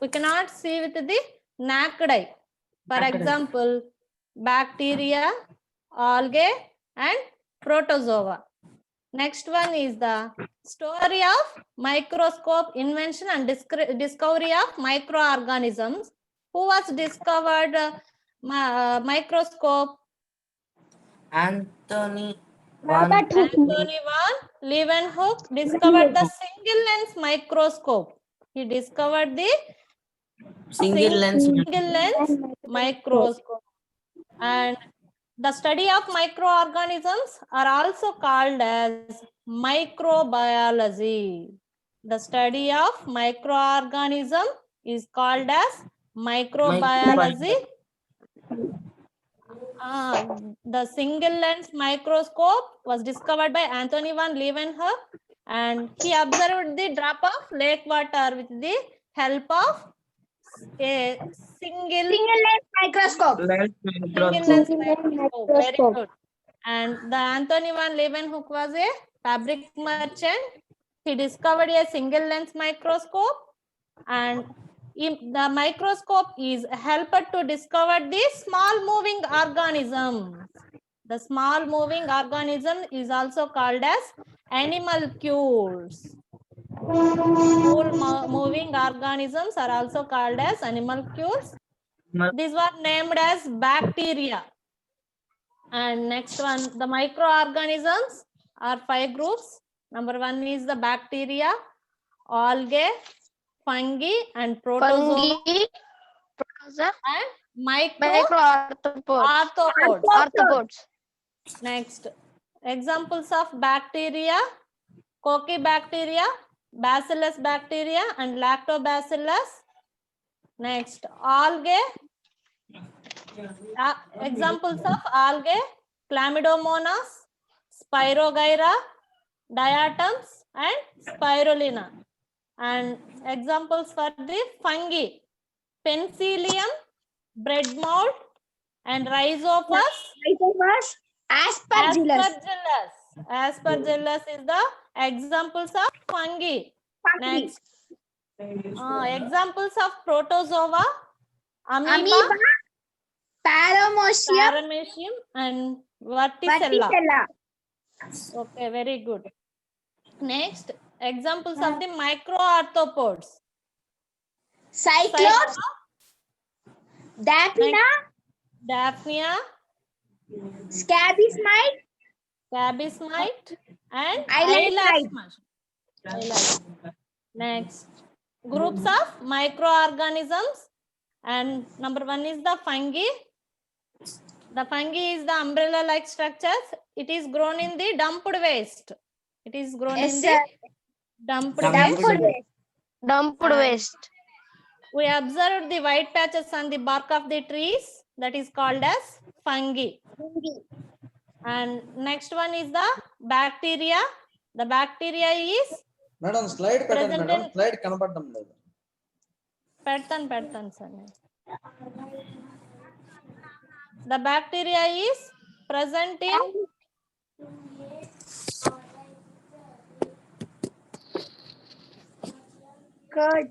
we cannot see with the naked eye. For example, bacteria, algae, and protozoa. Next one is the story of microscope invention and discovery of microorganisms. Who was discovered microscope? Anthony van Leeuwenhoek discovered the single lens microscope. He discovered the single lens microscope. And the study of microorganisms are also called as microbiology. The study of microorganism is called as microbiology. The single lens microscope was discovered by Anthony van Leeuwenhoek, and he observed the drop of lake water with the help of a single lens microscope. Very good. And the Anthony van Leeuwenhoek was a fabric merchant. He discovered a single lens microscope, and the microscope is helped to discover the small moving organism. The small moving organism is also called as animalcules. Small moving organisms are also called as animalcules. These were named as bacteria. And next one, the microorganisms are 5 groups. Number 1 is the bacteria, algae, fungi, and protozoa. And arthropods. Next, examples of bacteria: Coccidobacteria, Bacillus bacteria, and Lactobacillus. Next, algae. Examples of algae: Chlamydomonas, Spirogyra, diatoms, and spirulina. And examples for the fungi: Penicillium, bread mold, and Rhizopus. Aspergillus. Aspergillus is the examples of fungi. Next, examples of protozoa: amoeba, paramecium, and verticella. Okay, very good. Next, examples of the microarthropods: Cyclops, Daphnia, Scabies mite, and eyelash mite. Next, groups of microorganisms, and number 1 is the fungi. The fungi is the umbrella-like structures. It is grown in the dumped waste. It is grown in the dumped waste. We observed the white patches on the bark of the trees. That is called as fungi. And next one is the bacteria. The bacteria is Madam, slide pattern, madam. Slide kanapadam ledhu. Pedtan sir. The bacteria is present in Good.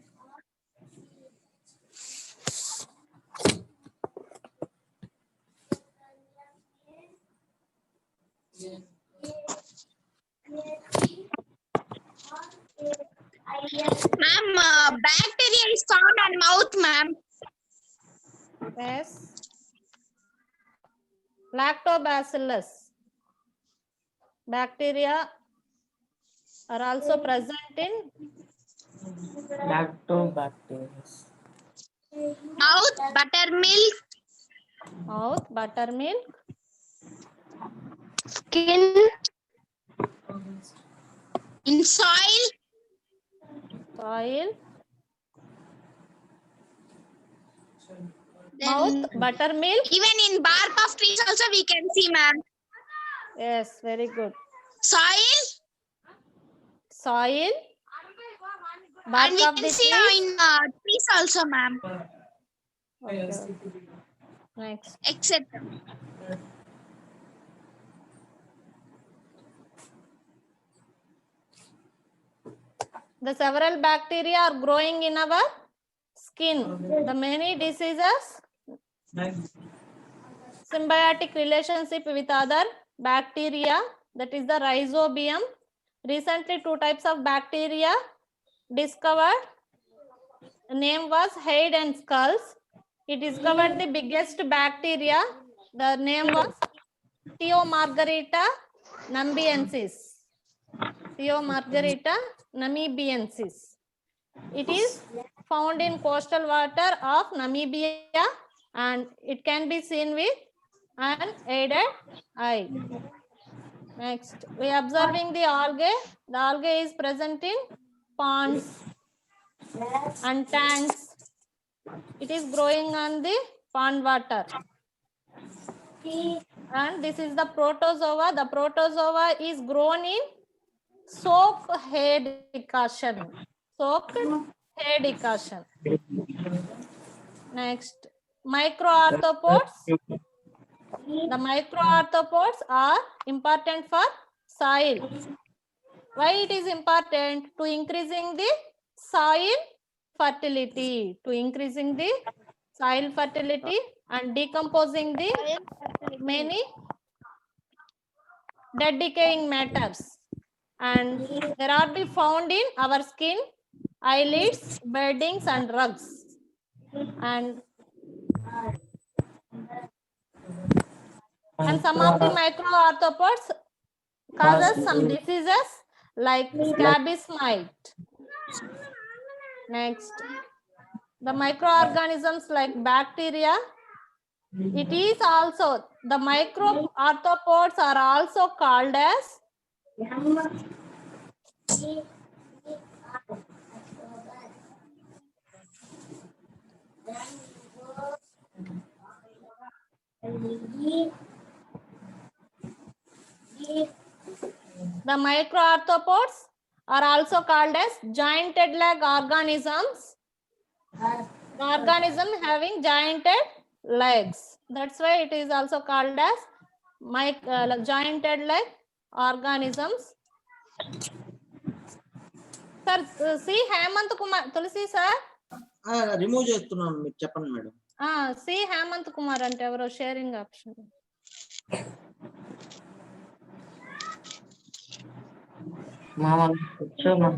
Ma'am, bacteria is found on mouth, ma'am. yes, lactobacillus. Bacteria are also present in lactobacillus. Mouth, buttermilk. mouth, buttermilk, Skin. In soil. Mouth, buttermilk. Even in bark of trees also we can see, ma'am. Yes, very good. Soil. Bark And we of can the see trees. in trees also, ma'am. Okay. Next. Etc. The several bacteria are growing in our skin. The many diseases, symbiotic relationship with other bacteria, that is the rhizobium. Recently, 2 types of bacteria discovered. The name was Hyde and Skulls. He discovered the biggest bacteria. The name was Theomargarita namibiensis. Theomargarita namibiensis. It is found in coastal water of Namibia and it can be seen with an aided eye. Next, we are observing the algae. The algae is present in ponds and tanks. It is growing on the pond water. And this is the protozoa. The protozoa is grown in soaked hair decoction. Soaked hair decoction. Next, microarthropods. The microarthropods are important for soil. Why it is important? To increasing the soil fertility. To increasing the soil fertility and decomposing the many dead decaying matters. And there are be found in our skin, eyelids, beddings and rugs. And some of the microarthropods causes some diseases like scabies mite. Next, the microorganisms like bacteria. It is also, the microarthropods are also called as jointed leg organisms. The organism having jointed legs. That's why it is also called as jointed leg organisms. Sir, see Hemant Kumar, Tulsi sir. Remove చేస్తున్నాను, మీరు చెప్పండి madam. See Hemant Kumar అంటే ఎవరో sharing option. మామ కూర్చోమా.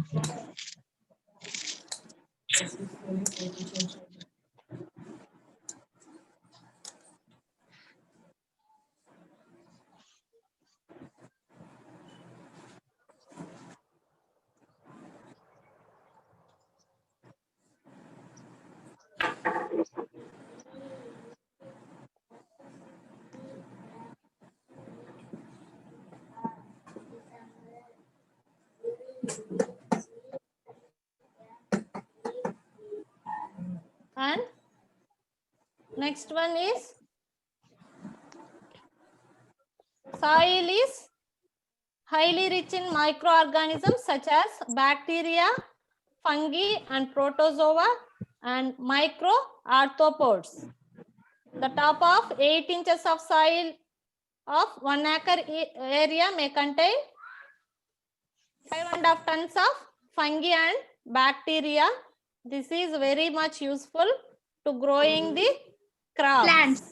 And next one is soil is highly rich in microorganisms such as bacteria, fungi and protozoa and microarthropods. The top of 8 inches of soil of 1 acre area may contain 5.5 tons of fungi and bacteria. This is very much useful to growing the crops. Plants.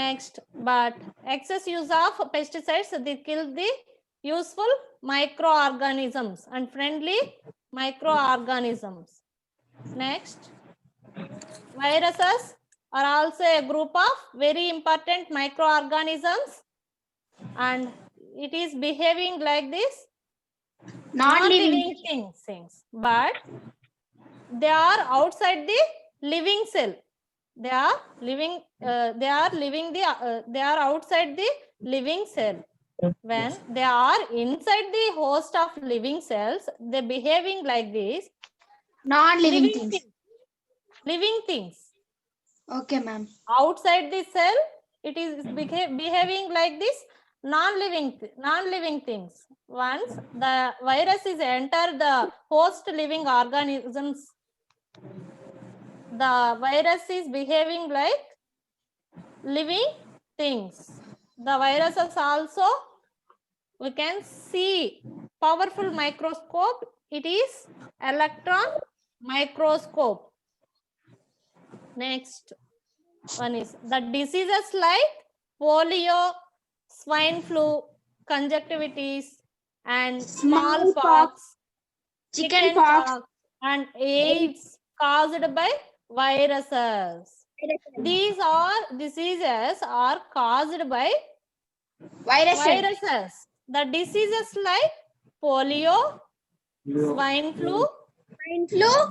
Next, but excess use of pesticides, they kill the useful microorganisms and friendly microorganisms. Next, viruses are also a group of very important microorganisms and it is behaving like this non-living things, but they are outside the living cell. They are outside the living cell. When they are inside the host of living cells, they behaving like this Non-living things. living things. Okay, ma'am. Outside the cell, it is behaving like this non-living things. Once the virus is enter the host living organisms, the virus is behaving like living things. The viruses also, we can see powerful microscope. It is electron microscope. Next one is the diseases like polio, swine flu, conjunctivitis, and smallpox, chickenpox, and AIDS caused by viruses. These are diseases are caused by viruses. The diseases like polio, swine flu,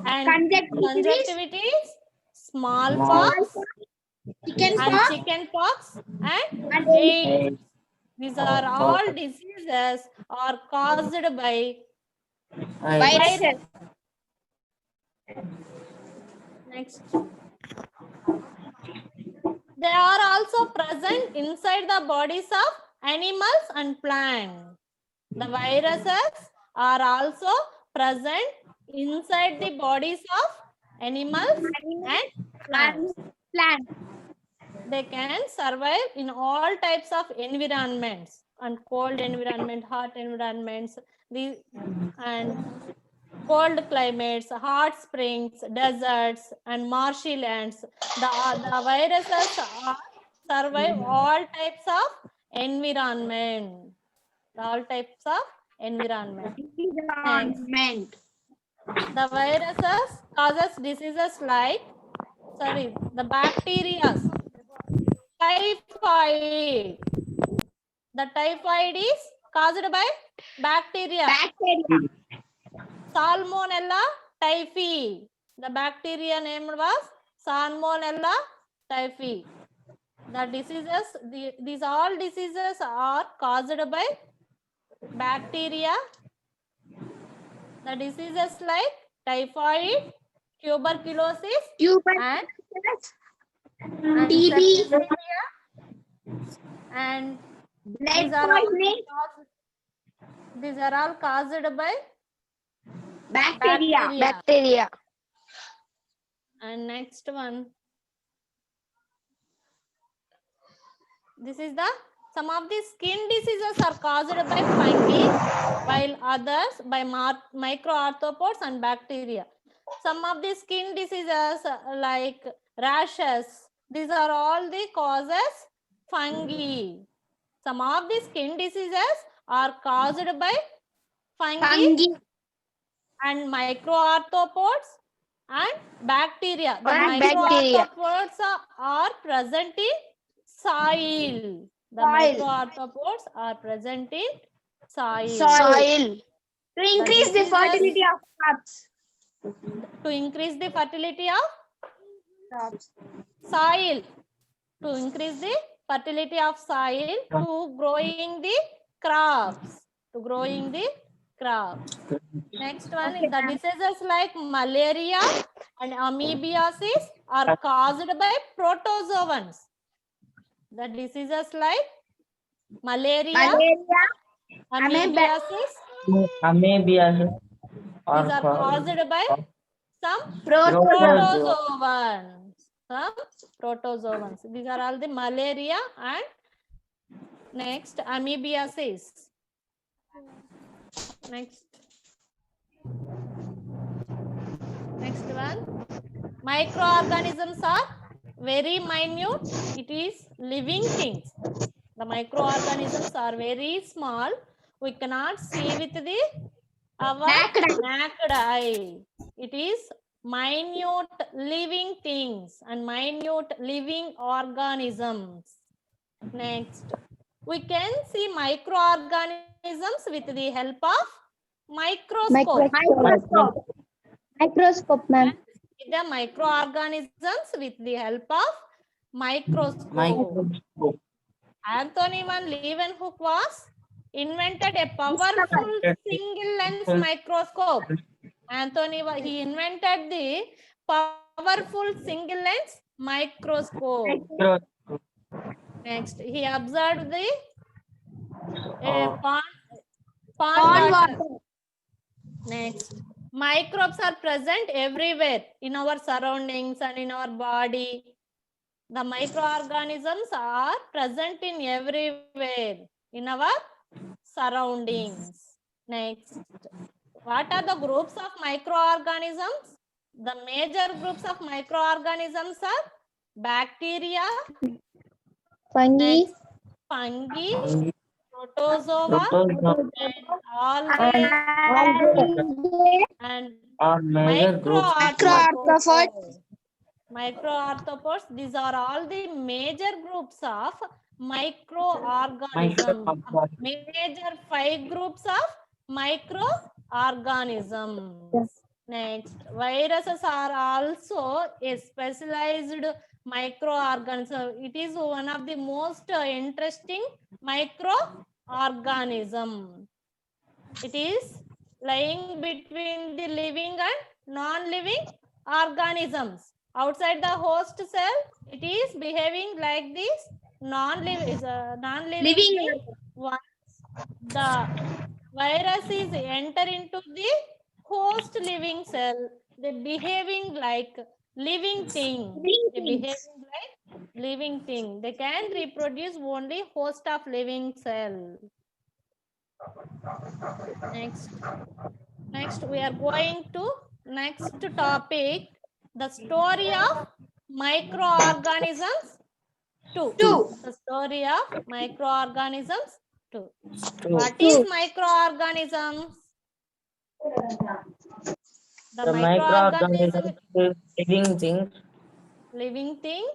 and conjunctivitis, smallpox, and chickenpox, and AIDS. These are all diseases are caused by viruses. Next. They are also present inside the bodies of animals and plants. The viruses are also present inside the bodies of animals and plants. They can survive in all types of environments, and cold environment, hot environments, and cold climates, hot springs, deserts, and marshy lands. The viruses survive all types of environment. All types of environment. Next. The viruses causes diseases like, the bacteria. Typhoid. The typhoid is caused by bacteria. Salmonella typhi. The bacteria name was Salmonella typhi. The diseases, these all diseases are caused by bacteria. The diseases like typhoid, tuberculosis, and TB, septicemia, and these are all caused by bacteria. And next one, this is some of the skin diseases are caused by fungi, while others by microarthropods and bacteria. Some of the skin diseases like rashes, these are all the causes fungi. Some of the skin diseases are caused by fungi and microarthropods and bacteria. The microarthropods are present in soil. The microarthropods are present in soil. To increase the fertility of crops. To increase the fertility of soil. To increase the fertility of soil, to growing the crops. To growing the crops. Next one is the diseases like malaria and amoebiasis are caused by protozoans. The diseases like malaria, amoebiasis, Amoebiasis these are caused by some protozoans. These are all the malaria and next amoebiasis. Next one, microorganisms are very minute. It is living things. The microorganisms are very small. We cannot see with our naked eye. It is minute living things and minute living organisms. Next, we can see microorganisms with the help of microscope. Microscope, ma'am. The microorganisms with the help of microscope. Anthony van Leeuwenhoek was invented a powerful single lens microscope. He invented the powerful single lens microscope. Next, he observed the pond water. Next, microbes are present everywhere in our surroundings and in our body. The microorganisms are present in everywhere in our surroundings. Next, what are the groups of microorganisms? The major groups of microorganisms are bacteria, Fungi. next fungi, protozoa, Protozoa algae, and are major groups of microarthropods. Microarthropods, these are all the major groups of microorganisms. microorganisms. Major 5 groups of microorganisms. Next, viruses are also a specialized microorganism. It is one of the most interesting microorganism. It is lying between the living and non-living organisms. Outside the host cell, it is behaving like this non-living Living. once the virus is enter into the host living cell, they behaving like living thing. They behaving like living thing. They can reproduce only host of living cell. Next we are going to next topic, the story of microorganisms 2. The story of microorganisms 2. What is microorganisms? The The microorganism microorganisms is living things. living thing.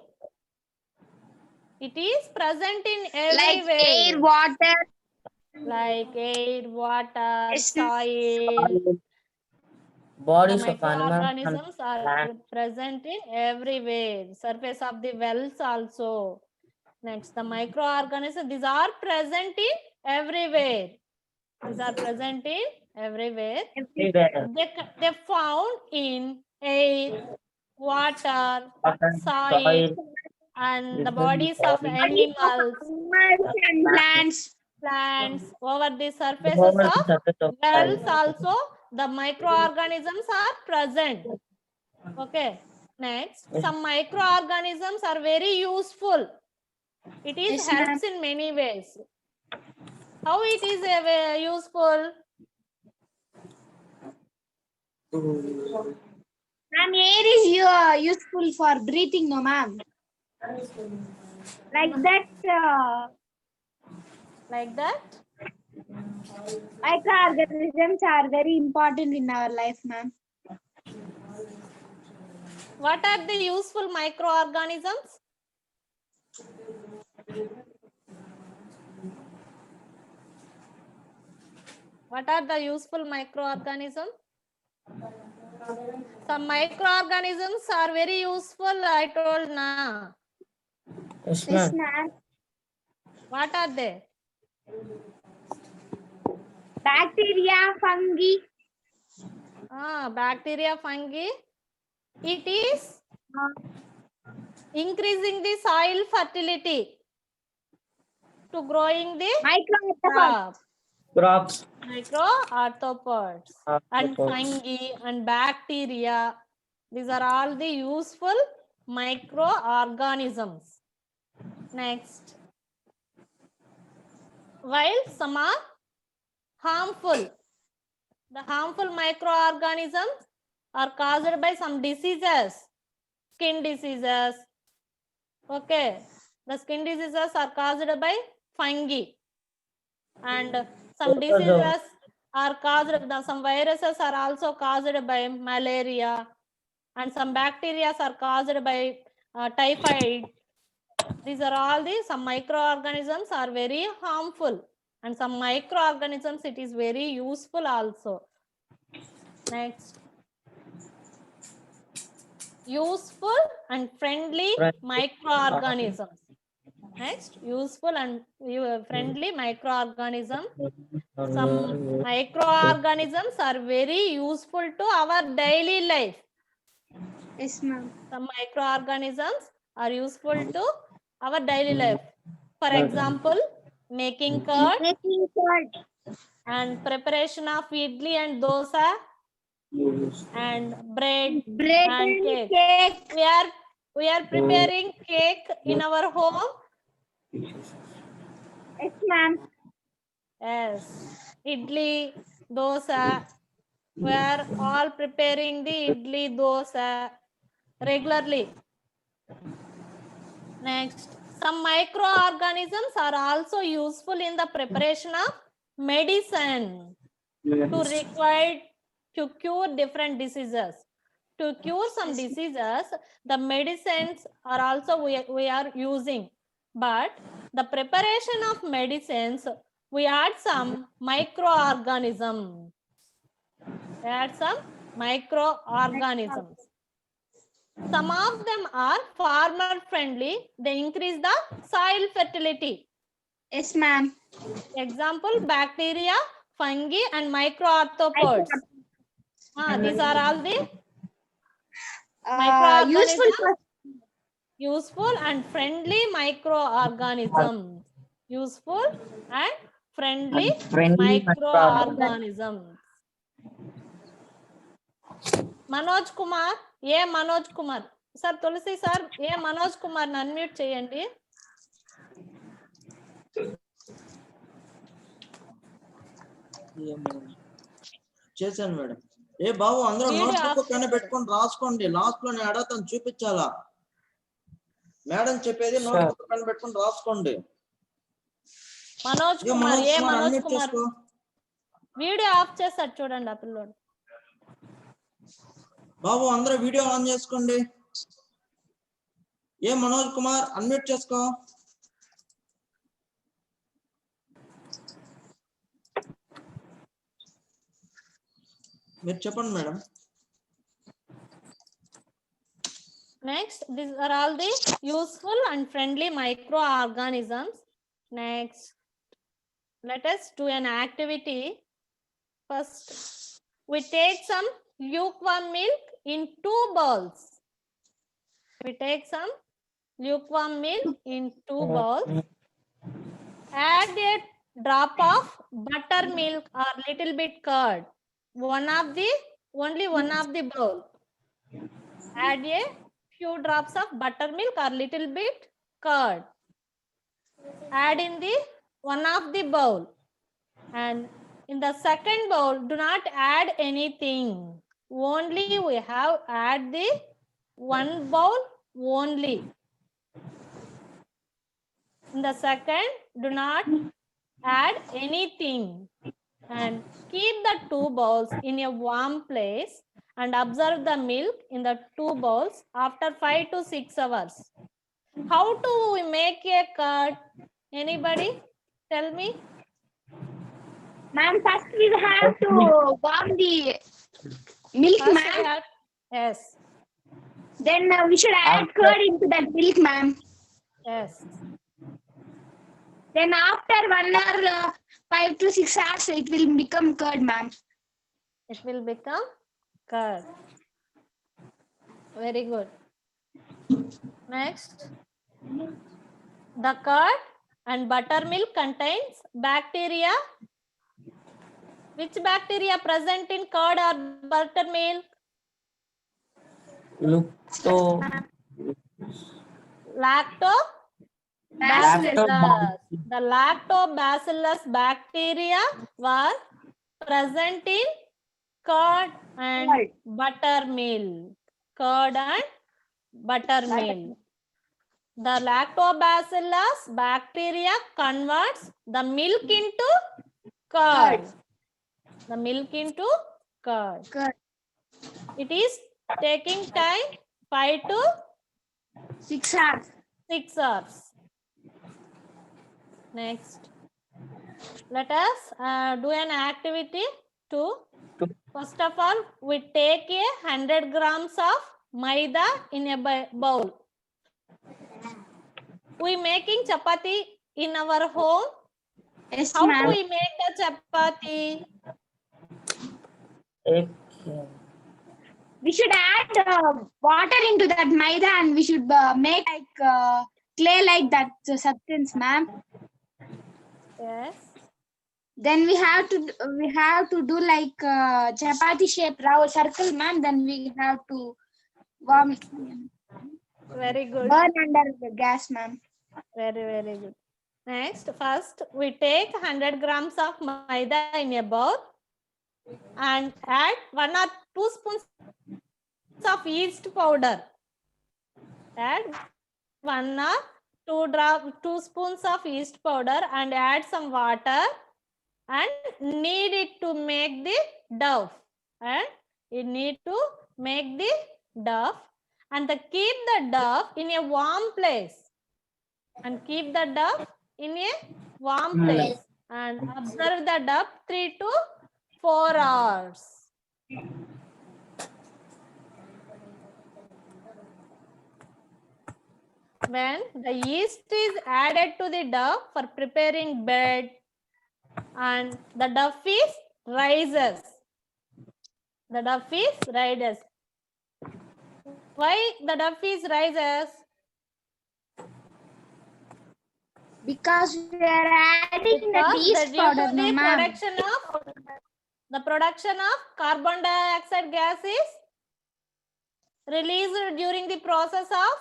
It is present in Like everywhere. air, water. Like air, water, Yes. soil. The Bodies of animals and microorganisms are plants. present in everywhere. Surface of the wells also. Next, the microorganisms, these are present in everywhere. These are present in everywhere. Everywhere. They found in air, water, Water, soil, soil, and the different bodies of bodies. animals, Animals and plants. plants, over the surfaces Over the of surface of wells soil. also, the microorganisms are present. Okay. Next, some microorganisms are very useful. It is Yes, helps in many ways. How it is useful? Ma'am, air is useful for breathing, no ma'am. Like that, Like that? microorganisms are very important in our life, ma'am. What are the useful microorganisms? What are the useful microorganisms? Some microorganisms are very useful, I told na. Yes, Yes, ma'am. ma'am. What are they? Bacteria, fungi. Bacteria, fungi. It is increasing the soil fertility to growing the Microarthropods. crop. Crops. Microarthropods and Arthropods. fungi and bacteria. These are all the useful microorganisms. Next. While some are harmful, the harmful microorganisms are caused by some diseases, skin diseases. Okay, the skin diseases are caused by fungi, and some diseases are caused, some viruses are also caused by malaria, and some bacteria are caused by typhoid. These are all the some microorganisms are very harmful, and some microorganisms it is very useful also. Next, useful and friendly microorganisms. Next, useful and friendly microorganisms. Some microorganisms are very useful to our daily life. Yes, ma'am. Some microorganisms are useful to our daily life. For example, making curd Making curd. and preparation of idli and dosa and bread Bread and and cake. cake. We are preparing cake in our home. Yes, ma'am. Yes, idli, dosa. We are all preparing the idli, dosa regularly. Next, some microorganisms are also useful in the preparation of medicine to cure different diseases. To cure some diseases, the medicines are also we are using. But the preparation of medicines, we add some microorganisms. Add some microorganisms. Some of them are farmer friendly. They increase the soil fertility. Yes, ma'am. Example, bacteria, fungi, and microarthropods. These are all the microorganisms. Useful and friendly microorganisms. Useful and friendly microorganisms. Manoj Kumar, Manoj Kumar. Sir, Tulsi sir, Manoj Kumar unmute cheyandi. చేశాను madam. ఏ బాబు అందరూ notes book పైన పెట్టుకొని రాసుకోండి. Last లో నేను అడగతాను, చూపించాలా? Madam చెప్పేది note book పైన పెట్టుకొని రాసుకోండి. మనోజ్ కుమార్, మనోజ్ కుమార్ చేసుకో. వీడియో ఆఫ్ చేస్తాడు చూడండి ఆ పిల్లోడు. బాబు అందరూ వీడియో ఆన్ చేసుకోండి. మనోజ్ కుమార్ అన్మ్యూట్ చేసుకో. మీరు చెప్పండి madam. Next, these are all the useful and friendly microorganisms. Next, let us do an activity. First, we take some lukewarm milk in 2 bowls. We take some lukewarm milk in 2 bowls. Add a drop of buttermilk or little bit curd. Only one of the bowl. Add a few drops of buttermilk or little bit curd. Add in the one of the bowl. And in the second bowl, do not add anything. Only we have add the one bowl only. In the second, do not add anything. And keep the 2 bowls in a warm place and observe the milk in the 2 bowls after 5 to 6 hours. How do we make a curd? Anybody tell me? Ma'am, first we have to warm the milk, First ma'am. Yes. Then we should add curd into that milk, ma'am. Yes. Then after 1 hour, 5 to 6 hours, it will become curd, ma'am. It will become curd. Very good. Next, the curd and buttermilk contains bacteria. Which bacteria present in curd or buttermilk? Lactobacillus. The lactobacillus bacteria was present in curd and buttermilk. Curd and buttermilk. The lactobacillus bacteria converts the milk into curd. The milk into curd. It is taking time 5 to 6 hours. 6 hours. Next, let us do an activity to. First of all, we take 100 grams of maida in a bowl. We making chapati in our home. Yes, How ma'am. do we make the chapati? We should add water into that maida and we should make like clay like that substance, ma'am. Yes. Then we have to do like chapati shape round circle, ma'am. Then we have to warm it. Very good. Burn under the gas, ma'am. Very, very good. Next, first we take 100 grams of maida in a bowl and add 1 or 2 spoons of yeast powder. Add 1 or 2 spoons of yeast powder and add some water and knead it to make the dough. And you need to make the dough and keep the dough in a warm place. And keep the dough in a warm place. And observe the dough 3 to 4 hours. When the yeast is added to the dough for preparing bread and the dough is rises. The dough is rises. Why the dough is rises? Because we are adding the Because yeast due powder, to no, ma'am. the production of carbon dioxide gas is released during the process of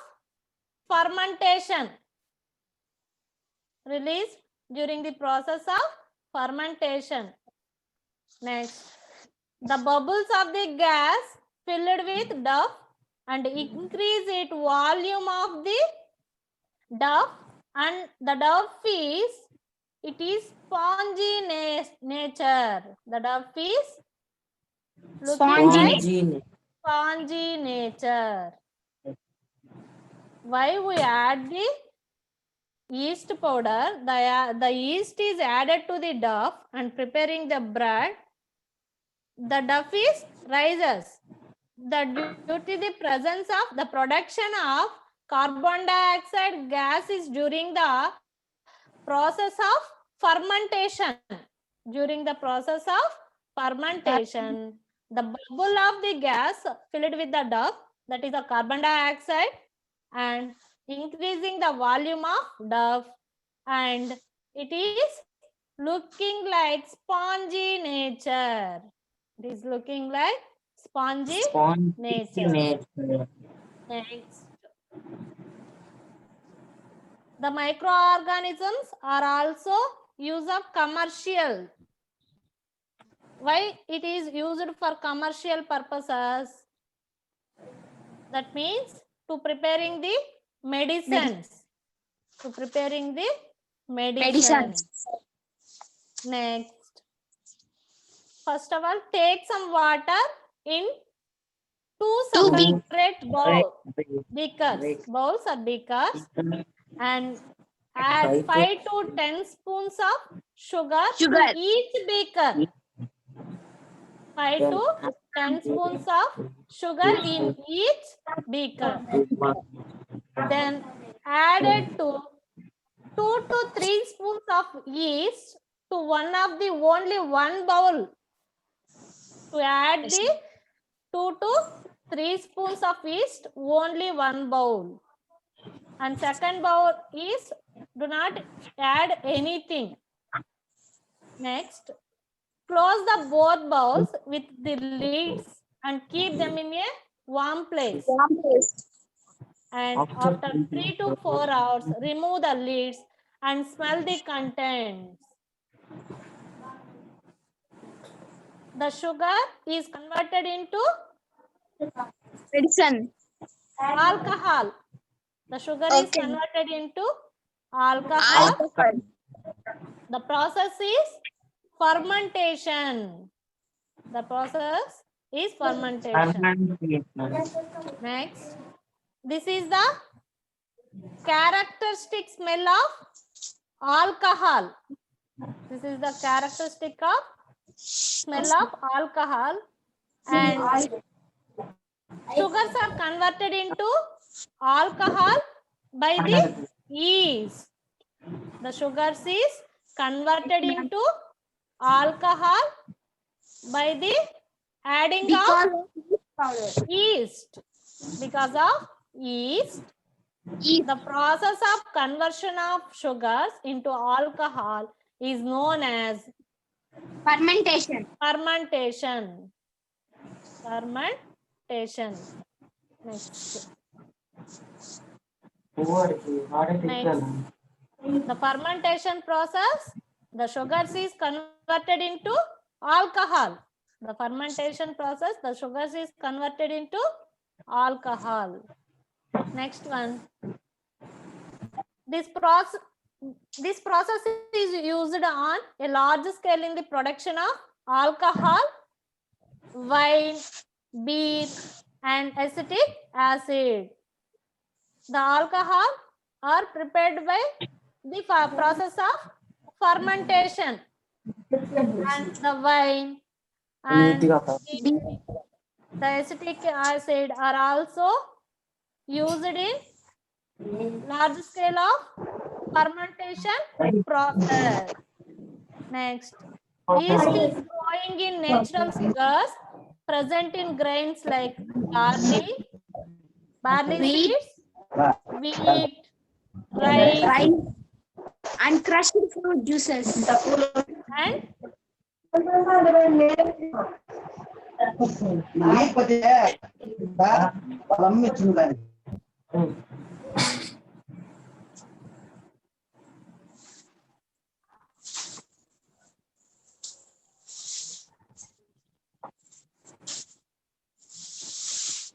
fermentation. Released during the process of fermentation. Next, the bubbles of the gas filled with dough and increase its volume of the dough, and the dough is spongy nature. The dough is looking like spongy nature. Why we add the yeast powder? The yeast is added to the dough and preparing the bread. The dough is rises. Due to the presence of the production of carbon dioxide gases during the process of fermentation. During the process of fermentation, the bubble of the gas filled with the dough, that is the carbon dioxide, and increasing the volume of dough, and it is looking like spongy nature. It is looking like spongy nature. Next. The microorganisms are also used of commercial. Why it is used for commercial purposes? That means to preparing the medicines. To preparing the medicines. Next. First of all, take some water in 2 separate bowls or beakers, and add 5 to 10 spoons of sugar to each beaker. 5 to 10 spoons of sugar in each beaker. Then added to 2 to 3 spoons of yeast to only one bowl. To add the 2 to 3 spoons of yeast, only one bowl. And second bowl is do not add anything. Next, close the both bowls with the lids and keep them in a warm place. And after 3 to 4 hours, remove the lids and smell the contents. The sugar is converted into Medicine. alcohol. The sugar is converted into alcohol. The process is fermentation. The process is fermentation. Next, this is the characteristic smell of alcohol. This is the characteristic of smell of alcohol, and sugars are converted into alcohol by the yeast. The sugars is converted into alcohol by the adding of yeast. Because of yeast, the process of conversion of sugars into alcohol is known as fermentation. Fermentation. Fermentation. Next. Next. The fermentation process, the sugars is converted into alcohol. The fermentation process, the sugars is converted into alcohol. Next one. This process is used on a large scale in the production of alcohol, wine, beer, and acetic acid. The alcohol are prepared by the process of fermentation, and the wine and the acetic acid are also used in large scale of fermentation process. Next, yeast is growing in natural sugars present in grains like barley seeds, wheat, rice, and crushed fruit juices. and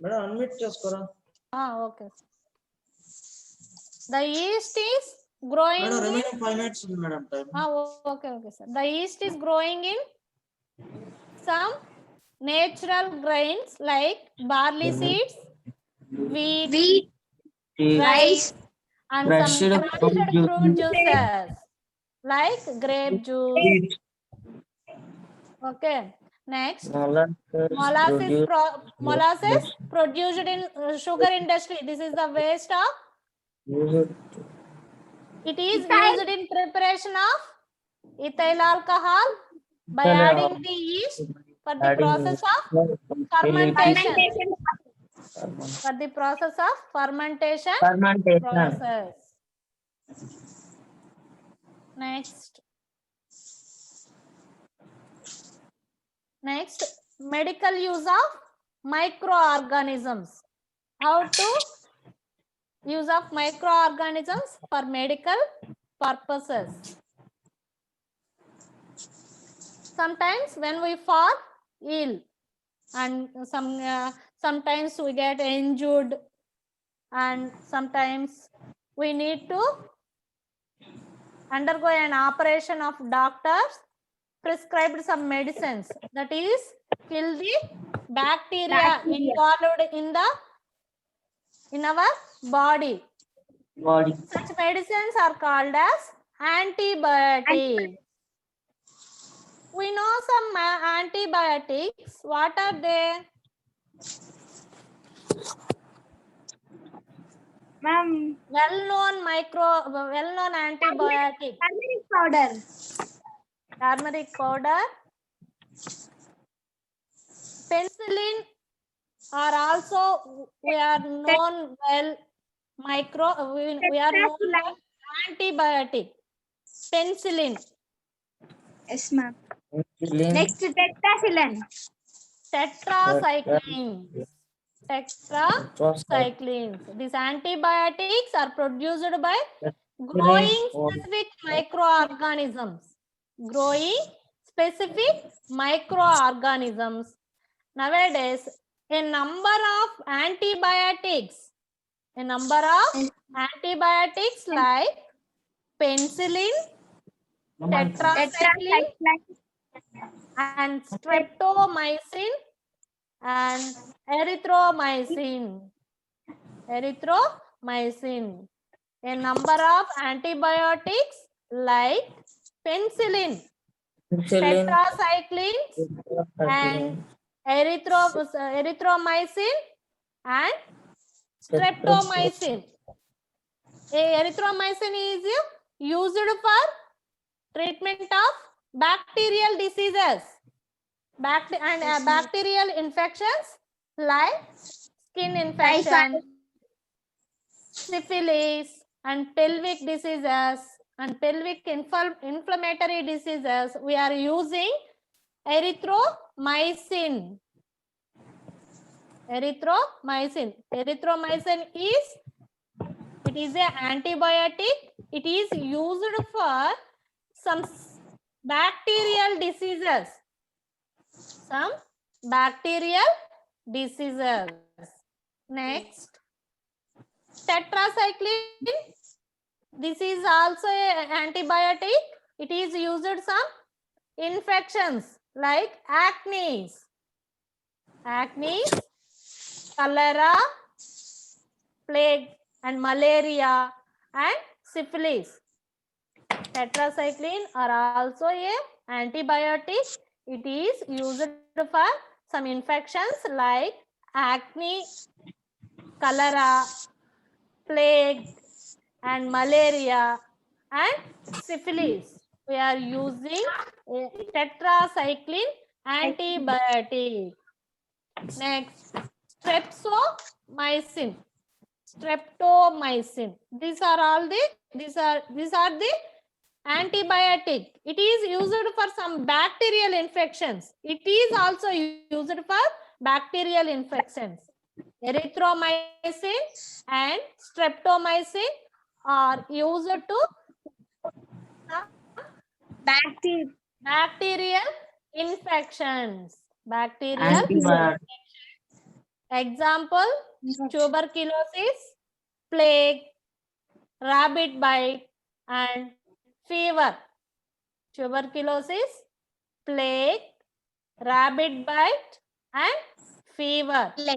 madam unmute చేసుకోరా okay. The yeast is growing madam in remaining 5 minutes ఉంది madam time okay, sir. The yeast is growing in some natural grains like barley seeds, wheat, rice, and some crushed fruit juices like grape juice. Okay. Next, molasses produced in sugar industry. This is the waste of. It is used in preparation of ethyl alcohol by adding the yeast for the process of fermentation. For the process of fermentation process. Next, medical use of microorganisms. How to use of microorganisms for medical purposes. Sometimes when we fall ill and sometimes we get injured and sometimes we need to undergo an operation of doctors prescribed some medicines that is kill the bacteria involved in our body. Such medicines are called as antibiotics. We know some antibiotics. What are they? Ma'am, Well-known antibiotic. turmeric powder. Turmeric powder. Penicillin are also we are known well we are known well antibiotic. Penicillin. Yes, ma'am. Next, tetracycline. Tetracyclines. These antibiotics are produced by growing specific microorganisms. Nowadays, a number of antibiotics like penicillin, tetracycline, and streptomycin and erythromycin. A number of antibiotics like penicillin, tetracyclines, and erythromycin and streptomycin. Erythromycin is used for treatment of bacterial diseases and bacterial infections like skin infection, syphilis, and pelvic diseases and pelvic inflammatory diseases. We are using erythromycin. Erythromycin is an antibiotic. It is used for some bacterial diseases some bacterial diseases. Next, tetracycline. This is also an antibiotic. It is used in some infections like acne, cholera, plague, and malaria and syphilis. Tetracycline are also a antibiotic. It is used for some infections like acne, cholera, plague, and malaria and syphilis. We are using a tetracycline antibiotic. Next, streptomycin. Streptomycin. These are the antibiotic. It is used for some bacterial infections. It is also used for bacterial infections. Erythromycin and streptomycin are used to bacterial infections. Antibiotic. Example, tuberculosis, plague, rabbit bite, and fever. Tuberculosis, plague, rabbit bite, and fever. We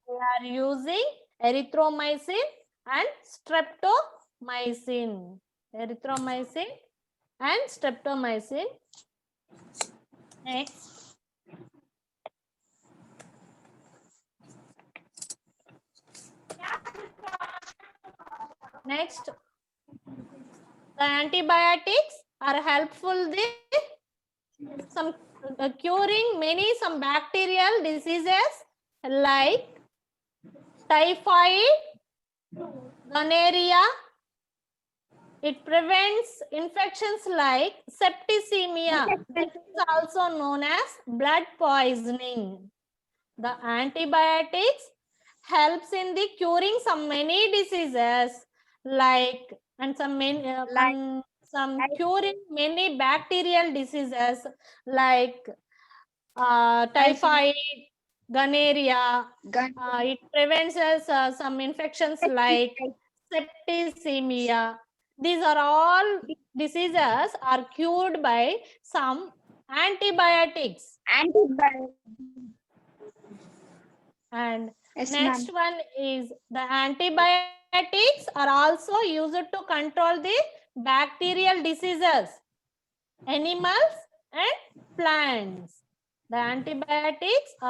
are using erythromycin and streptomycin. Erythromycin and streptomycin. Next. Next, the antibiotics are helpful in some curing some bacterial diseases like typhoid, gonorrhea. It prevents infections like septicemia. This is also known as blood poisoning. The antibiotics helps in the curing some many diseases like curing many bacterial diseases like typhoid, gonorrhea. It prevents some infections like septicemia. These are all diseases are cured by some antibiotics. And next one is the antibiotics are also used to control the bacterial diseases, animals and plants. The antibiotics are